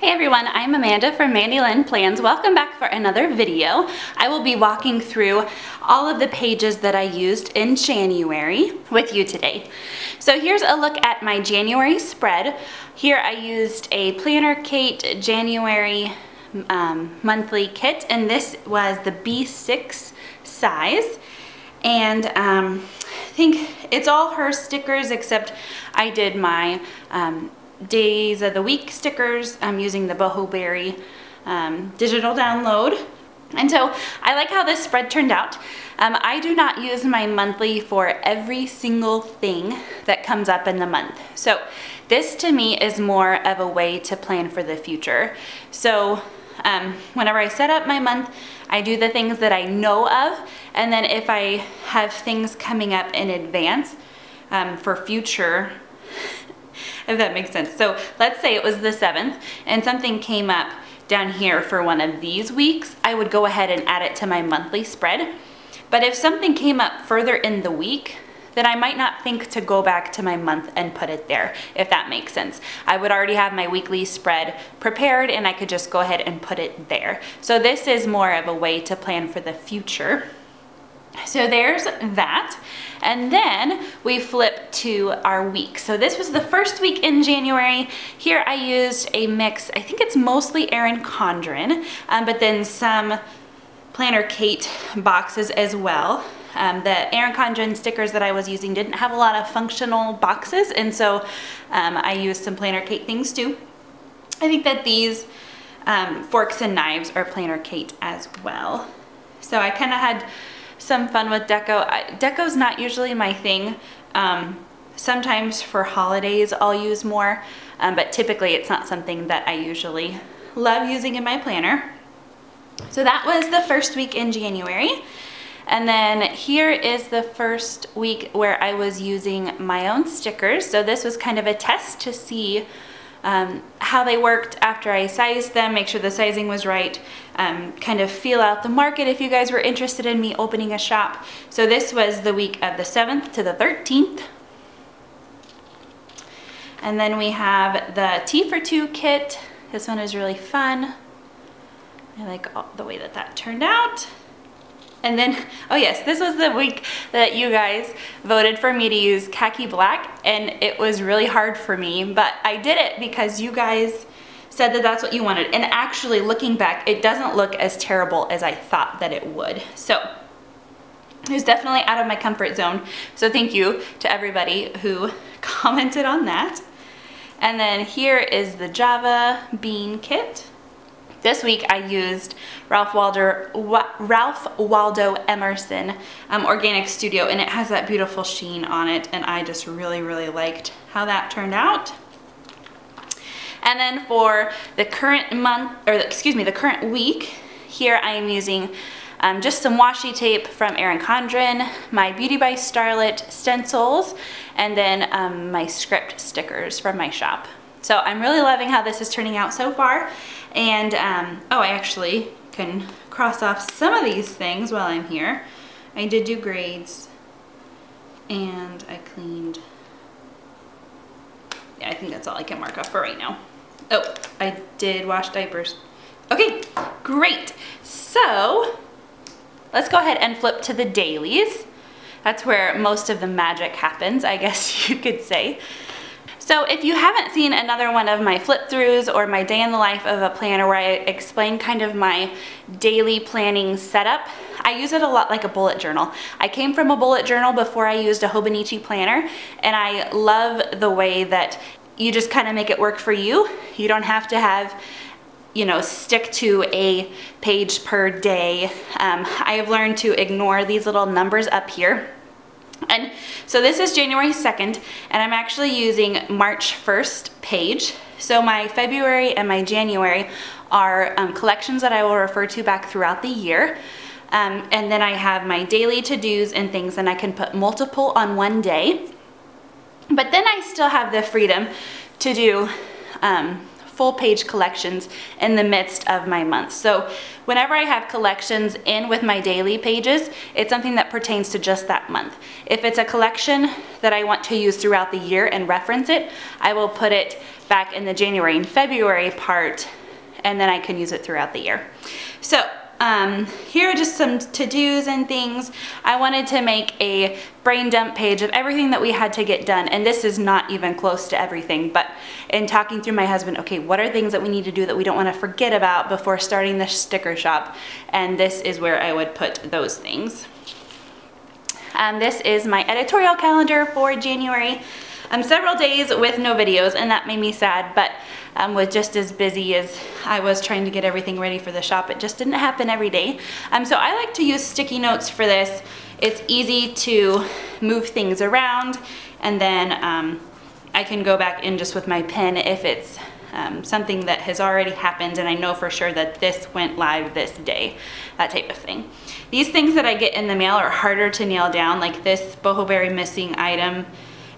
Hey everyone, I'm Amanda from Mandy Lynn Plans. Welcome back for another video. I will be walking through all of the pages that I used in January with you today. So here's a look at my January spread. Here I used a Planner Kate January monthly kit, and this was the B6 size. And I think it's all her stickers, except I did my days of the week stickers. I'm using the Boho Berry digital download. And so I like how this spread turned out. I do not use my monthly for every single thing that comes up in the month. So this to me is more of a way to plan for the future. So whenever I set up my month, I do the things that I know of, and then if I have things coming up in advance for future, if that makes sense. So let's say it was the 7th and something came up down here for one of these weeks, I would go ahead and add it to my monthly spread. But if something came up further in the week, then I might not think to go back to my month and put it there, if that makes sense. I would already have my weekly spread prepared and I could just go ahead and put it there. So this is more of a way to plan for the future. So there's that. And then we flip to our week. So this was the first week in January. Here I used a mix, I think it's mostly Erin Condren, but then some Planner Kate boxes as well. The Erin Condren stickers that I was using didn't have a lot of functional boxes, and so I used some Planner Kate things too. I think that these forks and knives are Planner Kate as well. So I kind of had some fun with deco. Deco's not usually my thing. Sometimes for holidays I'll use more, but typically it's not something that I usually love using in my planner. So that was the first week in January. And then here is the first week where I was using my own stickers. So this was kind of a test to see how they worked after I sized them, make sure the sizing was right, kind of feel out the market if you guys were interested in me opening a shop. So this was the week of the 7th to the 13th. And then we have the Tea for Two kit. This one is really fun. I like the way that that turned out. And then, oh yes, this was the week that you guys voted for me to use khaki black, and it was really hard for me, but I did it because you guys said that that's what you wanted. And actually, looking back, it doesn't look as terrible as I thought that it would. So it was definitely out of my comfort zone. So thank you to everybody who commented on that. And then here is the Java bean kit. This week I used Ralph Waldo Emerson Organic Studio, and it has that beautiful sheen on it, and I just really liked how that turned out. And then for the current month, or excuse me, the current week, here I am using just some washi tape from Erin Condren, my Beauty by Starlet stencils, and then my script stickers from my shop. So I'm really loving how this is turning out so far. And, oh, I actually can cross off some of these things while I'm here. I did do grades, and I cleaned. Yeah, I think that's all I can mark off for right now. Oh, I did wash diapers. Okay, great. So let's go ahead and flip to the dailies. That's where most of the magic happens, I guess you could say. So if you haven't seen another one of my flip throughs or my day in the life of a planner where I explain kind of my daily planning setup, I use it a lot like a bullet journal. I came from a bullet journal before I used a Hobonichi planner, and I love the way that you just kind of make it work for you. You don't have to have, you know, stick to a page per day. I have learned to ignore these little numbers up here. And so this is January 2nd, and I'm actually using March 1st page. So my February and my January are collections that I will refer to back throughout the year. And then I have my daily to-dos and things, and I can put multiple on one day. But then I still have the freedom to do full page collections in the midst of my month. So whenever I have collections in with my daily pages, it's something that pertains to just that month. If it's a collection that I want to use throughout the year and reference it, I will put it back in the January and February part, and then I can use it throughout the year. So here are just some to-dos and things. I wanted to make a brain dump page of everything that we had to get done, and this is not even close to everything, but in talking through my husband, okay, what are things that we need to do that we don't want to forget about before starting the sticker shop, and this is where I would put those things. This is my editorial calendar for January. Several days with no videos, and that made me sad, but with just as busy as I was trying to get everything ready for the shop, it just didn't happen every day. So I like to use sticky notes for this. It's easy to move things around, and then I can go back in just with my pen if it's something that has already happened and I know for sure that this went live this day, that type of thing. These things that I get in the mail are harder to nail down, like this boho berry missing item.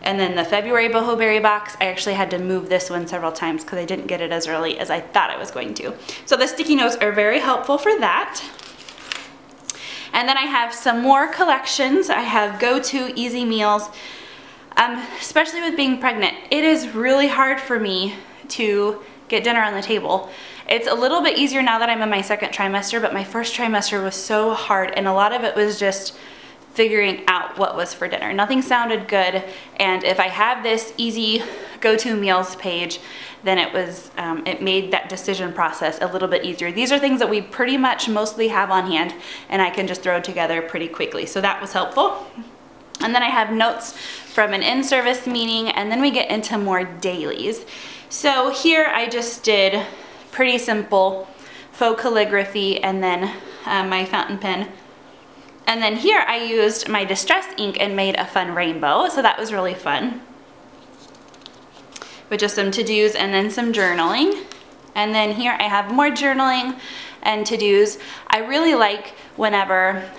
And then the February boho berry box, I actually had to move this one several times because I didn't get it as early as I thought I was going to. So the sticky notes are very helpful for that. And then I have some more collections. I have go-to easy meals, especially with being pregnant. It is really hard for me to get dinner on the table. It's a little bit easier now that I'm in my second trimester, but my first trimester was so hard, and a lot of it was just figuring out what was for dinner. Nothing sounded good, and if I have this easy go-to meals page, then it made that decision process a little bit easier. These are things that we pretty much mostly have on hand, and I can just throw together pretty quickly, so that was helpful. And then I have notes from an in-service meeting, and then we get into more dailies. So here I just did pretty simple faux calligraphy, and then my fountain pen. And then here I used my distress ink and made a fun rainbow, so that was really fun. With just some to-dos and then some journaling. And then here I have more journaling and to-dos. I really like whenever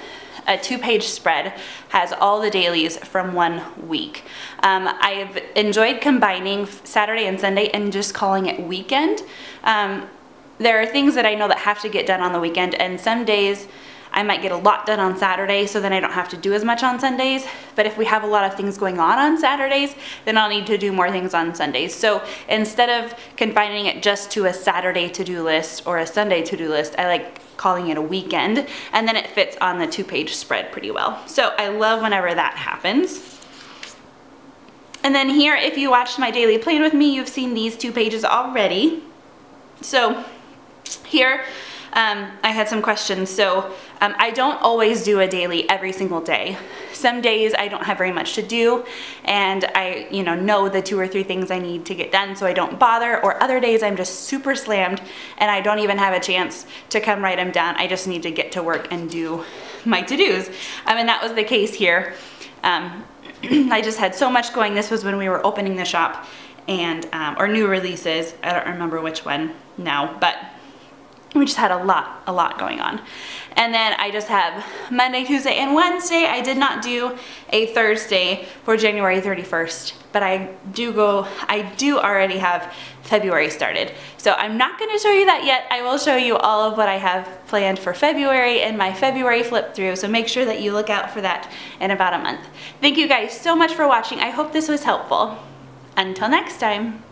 a 2-page spread has all the dailies from one week. I've enjoyed combining Saturday and Sunday and just calling it weekend. There are things that I know that have to get done on the weekend, and some days I might get a lot done on Saturday, so then I don't have to do as much on Sundays. But if we have a lot of things going on Saturdays, then I'll need to do more things on Sundays. So instead of confining it just to a Saturday to-do list or a Sunday to-do list, I like calling it a weekend, and then it fits on the 2-page spread pretty well. So I love whenever that happens. And then here, if you watched my daily plan with me, you've seen these 2 pages already. So here, I had some questions. So I don't always do a daily every single day. Some days I don't have very much to do, and I know the 2 or 3 things I need to get done, so I don't bother. Or other days I'm just super slammed and I don't even have a chance to come write them down. I just need to get to work and do my to-dos. And that was the case here. I just had so much going. This was when we were opening the shop, and or new releases. I don't remember which one now, but we just had a lot going on. And then I just have Monday, Tuesday, and Wednesday. I did not do a Thursday for January 31st, but I do already have February started. So I'm not gonna show you that yet. I will show you all of what I have planned for February and my February flip through, so make sure that you look out for that in about a month. Thank you guys so much for watching. I hope this was helpful. Until next time.